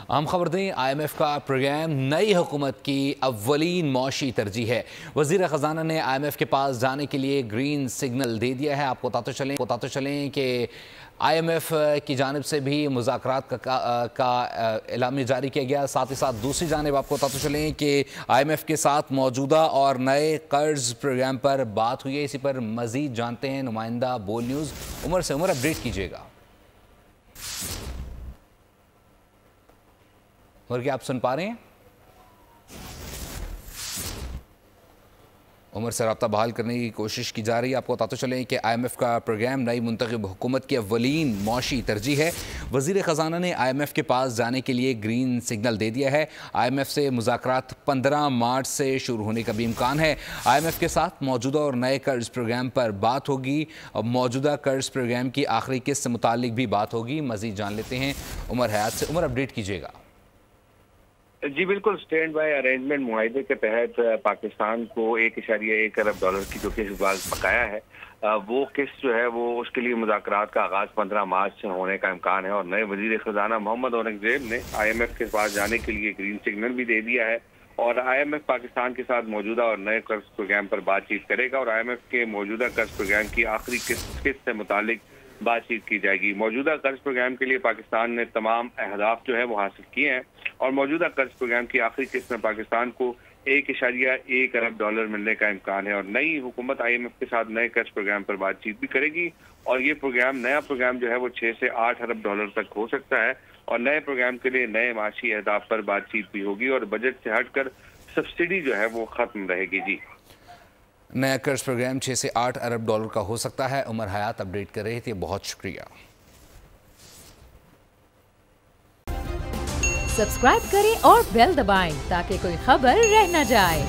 अहम खबर दें, IMF का प्रोग्राम नई हुकूमत की अव्वलीन मौशी तरजीह है। वज़ीर ख़जाना ने IMF के पास जाने के लिए ग्रीन सिग्नल दे दिया है। आपको बताते चलें कि IMF की जानिब से भी मुज़ाकरात का एलान जारी किया गया। साथ ही साथ दूसरी जानिब आपको बताते चलें कि IMF के साथ मौजूदा और नए कर्ज प्रोग्राम पर बात हुई है। इसी पर मज़ीद जानते हैं नुमाइंदा बोल न्यूज़ उमर से। उमर, अपडेट कीजिएगा। और क्या आप सुन पा रहे हैं? उमर से रब्ता बहाल करने की कोशिश की जा रही है। आपको बताते चलें कि IMF का प्रोग्राम नई मुंतखब हुकूमत की अव्वलीन मौशी तरजीह है। वज़ीर ख़जाना ने IMF के पास जाने के लिए ग्रीन सिग्नल दे दिया है। IMF से मुज़ाकरात 15 मार्च से शुरू होने का भी इम्कान है। IMF के साथ मौजूदा और नए कर्ज प्रोग्राम पर बात होगी और मौजूदा कर्ज प्रोग्राम की आखिरी किस्त से मुतालिक भी बात होगी। मज़ीद जान लेते हैं उमर हयात से। उमर, अपडेट कीजिएगा। जी बिल्कुल, स्टैंड बाय अरेंजमेंट मुआहदे के तहत पाकिस्तान को $1.1 अरब की जो किस्त बकाया है, वो किस्त जो है वो उसके लिए मुज़ाकरात का आगाज 15 मार्च से होने का इम्कान है। और नए वजीर खजाना मोहम्मद औरंगजेब ने IMF के पास जाने के लिए ग्रीन सिग्नल भी दे दिया है। और IMF पाकिस्तान के साथ मौजूदा और नए कर्ज प्रोग्राम पर बातचीत करेगा और IMF के मौजूदा कर्ज प्रोग्राम की आखिरी किस्त से मुतालिक बातचीत की जाएगी। मौजूदा कर्ज प्रोग्राम के लिए पाकिस्तान ने तमाम अहदाफ जो है वो हासिल किए हैं और मौजूदा कर्ज प्रोग्राम की आखिरी किस्त में पाकिस्तान को $1.1 अरब मिलने का इम्कान है। और नई हुकूमत IMF के साथ नए कर्ज प्रोग्राम पर बातचीत भी करेगी और ये नया प्रोग्राम जो है वो 6 से 8 अरब डॉलर तक हो सकता है। और नए प्रोग्राम के लिए नए माशी अहदाफ पर बातचीत भी होगी और बजट से हटकर सब्सिडी जो है वो खत्म रहेगी। जी, नया कर्ज प्रोग्राम 6 से 8 अरब डॉलर का हो सकता है। उमर हयात अपडेट कर रहे थे, बहुत शुक्रिया। सब्सक्राइब करें और बेल दबाएं ताकि कोई खबर रह न जाए।